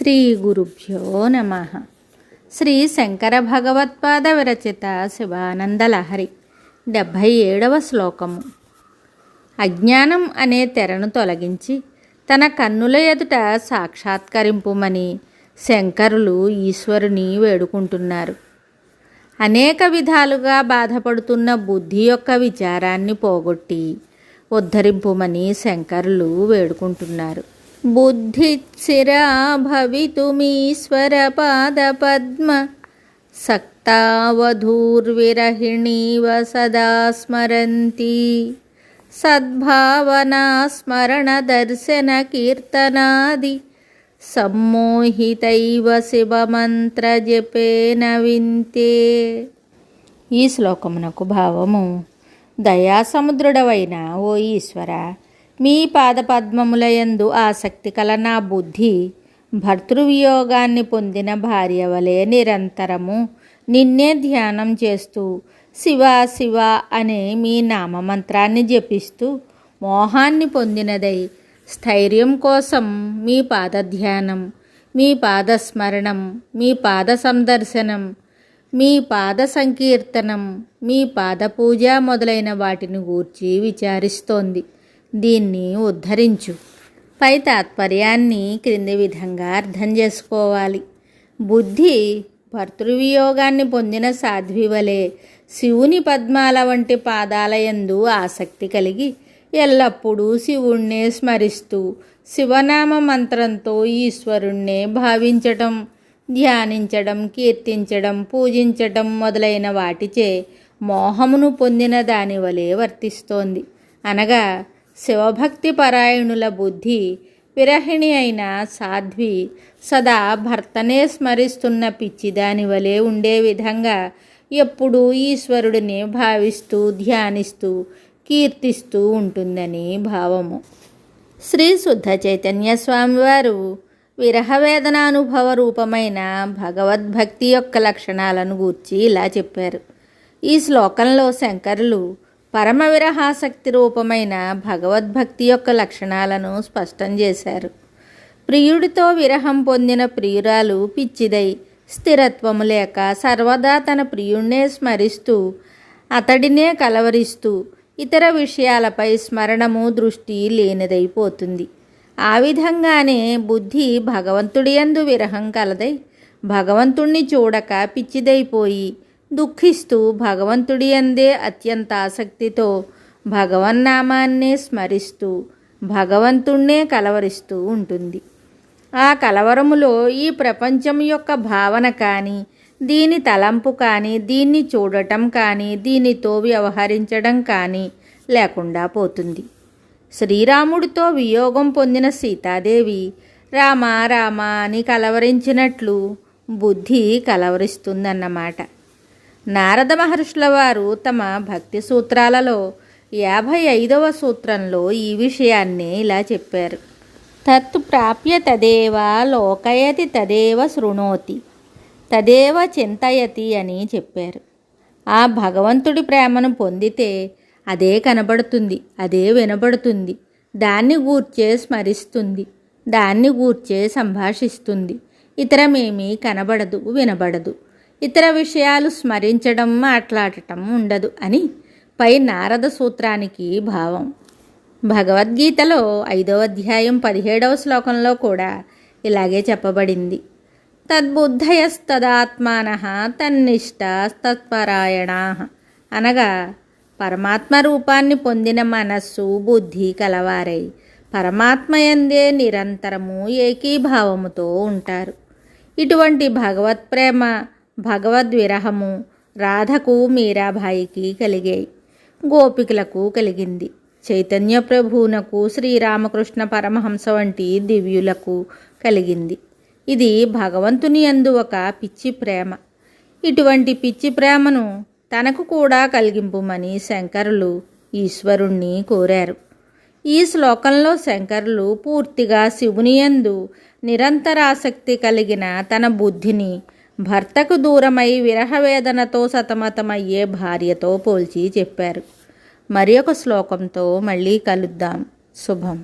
శ్రీ గురుభ్యో నమ. శ్రీ శంకర భగవత్పాద విరచిత శివానందలహరి 77వ శ్లోకము. అజ్ఞానం అనే తెరను తొలగించి తన కన్నుల ఎదుట సాక్షాత్కరింపుమని శంకరులు ఈశ్వరుని వేడుకుంటున్నారు. అనేక విధాలుగా బాధపడుతున్న బుద్ధి యొక్క విచారాన్ని పోగొట్టి ఉద్ధరింపుమని శంకరులు వేడుకుంటున్నారు. బుద్ధిచ్చిరా భవితుమీశ్వర పాదపద్మ సక్తావధూర్విరహిణీవ సదా స్మరంతి సద్భావనా స్మరణ దర్శన కీర్తనాది సమ్మోహితైవ శివమంత్ర జపేన వింతే. ఈ శ్లోకమునకు భావము: దయాసముద్రుడవైన ఓ ఈశ్వర, మీ పాదపద్మములయందు ఆసక్తి కల నా బుద్ధి భర్తృవియోగాన్ని పొందిన భార్య వలె నిరంతరము నిన్నే ధ్యానం చేస్తూ శివ శివ అనే మీ నామమంత్రాన్ని జపిస్తూ మోహాన్ని పొందినదై స్థైర్యం కోసం మీ పాదధ్యానం, మీ పాదస్మరణం, మీ పాద సందర్శనం, మీ పాద సంకీర్తనం, మీ పాదపూజ మొదలైన వాటిని గూర్చి విచారిస్తోంది. దీన్ని ఉద్ధరించు. పై తాత్పర్యాన్ని క్రింది విధంగా అర్థం చేసుకోవాలి. బుద్ధి భర్తృవియోగాన్ని పొందిన సాధ్వి వలె శివుని పద్మాల వంటి పాదాలయందు ఆసక్తి కలిగి ఎల్లప్పుడూ శివుణ్ణే స్మరిస్తూ శివనామ మంత్రంతో ఈశ్వరుణ్ణే భావించటం, ధ్యానించడం, కీర్తించడం, పూజించటం మొదలైన వాటిచే మోహమును పొందిన దాని వలె వర్తిస్తోంది. అనగా శివభక్తి పరాయణుల బుద్ధి విరహిణి అయిన సాధ్వి సదా భర్తనే స్మరిస్తున్న పిచ్చిదాని వలె ఉండే విధంగా ఎప్పుడూ ఈశ్వరుడిని భావిస్తూ ధ్యానిస్తూ కీర్తిస్తూ ఉంటుందని భావము. శ్రీ శుద్ధ చైతన్య స్వామివారు విరహవేదనానుభవ రూపమైన భగవద్భక్తి యొక్క లక్షణాలను గూర్చి ఇలా చెప్పారు. ఈ శ్లోకంలో శంకరులు పరమ విరహాసక్తి రూపమైన భగవద్భక్తి యొక్క లక్షణాలను స్పష్టం చేశారు. ప్రియుడితో విరహం పొందిన ప్రియురాలు పిచ్చిదై స్థిరత్వము లేక సర్వదా తన ప్రియుణ్ణే స్మరిస్తూ అతడినే కలవరిస్తూ ఇతర విషయాలపై స్మరణము దృష్టి లేనిదైపోతుంది. ఆ విధంగానే బుద్ధి భగవంతుడి యందు విరహం కలదై భగవంతుణ్ణి చూడక పిచ్చిదైపోయి దుఃఖిస్తూ భగవంతుడి యందే అత్యంత ఆసక్తితో భగవన్నామాన్నే స్మరిస్తూ భగవంతుణ్ణే కలవరిస్తూ ఉంటుంది. ఆ కలవరములో ఈ ప్రపంచం యొక్క భావన కానీ, దీని తలంపు కానీ, దీన్ని చూడటం కానీ, దీనితో వ్యవహరించడం కానీ లేకుండా పోతుంది. శ్రీరాముడితో వియోగం పొందిన సీతాదేవి రామ రామ అని కలవరించినట్లు బుద్ధి కలవరిస్తుందన్నమాట. నారద మహర్షుల వారు తమ భక్తి సూత్రాలలో 55వ సూత్రంలో ఈ విషయాన్ని ఇలా చెప్పారు. తత్ ప్రాప్య తదేవ లోకయతి తదేవ శృణోతి తదేవ చింతయతి అని చెప్పారు. ఆ భగవంతుడి ప్రేమను పొందితే అదే కనబడుతుంది, అదే వినబడుతుంది, దాన్ని గూర్చే స్మరిస్తుంది, దాన్ని గూర్చే సంభాషిస్తుంది. ఇతరమేమీ కనబడదు, వినబడదు, ఇతర విషయాలు స్మరించడం, మాట్లాడటం ఉండదు అని పై నారద సూత్రానికి భావం. భగవద్గీతలో 5వ అధ్యాయం 17వ శ్లోకంలో కూడా ఇలాగే చెప్పబడింది. తద్బుద్ధయస్తదాత్మానః తన్నిష్టాస్తత్పరాయణాః అనగా పరమాత్మ రూపాన్ని పొందిన మనస్సు, బుద్ధి కలవారై పరమాత్మయందే నిరంతరము ఏకీభావముతో ఉంటారు. ఇటువంటి భగవత్ప్రేమ, భగవద్విరహము రాధకు, మీరాబాయికి కలిగాయి, గోపికలకు కలిగింది, చైతన్య ప్రభువునకు, శ్రీరామకృష్ణ పరమహంస వంటి దివ్యులకు కలిగింది. ఇది భగవంతుని యందు ఒక పిచ్చి ప్రేమ. ఇటువంటి పిచ్చి ప్రేమను తనకు కూడా కలిగింపుమని శంకరులు ఈశ్వరుణ్ణి కోరారు. ఈ శ్లోకంలో శంకరులు పూర్తిగా శివుని యందు నిరంతరాసక్తి కలిగిన తన బుద్ధిని భర్తకు దూరమై విరహవేదనతో సతమతమయ్యే భార్యతో పోల్చి చెప్పారు. మరి ఒక శ్లోకంతో మళ్ళీ కలుద్దాం. శుభం.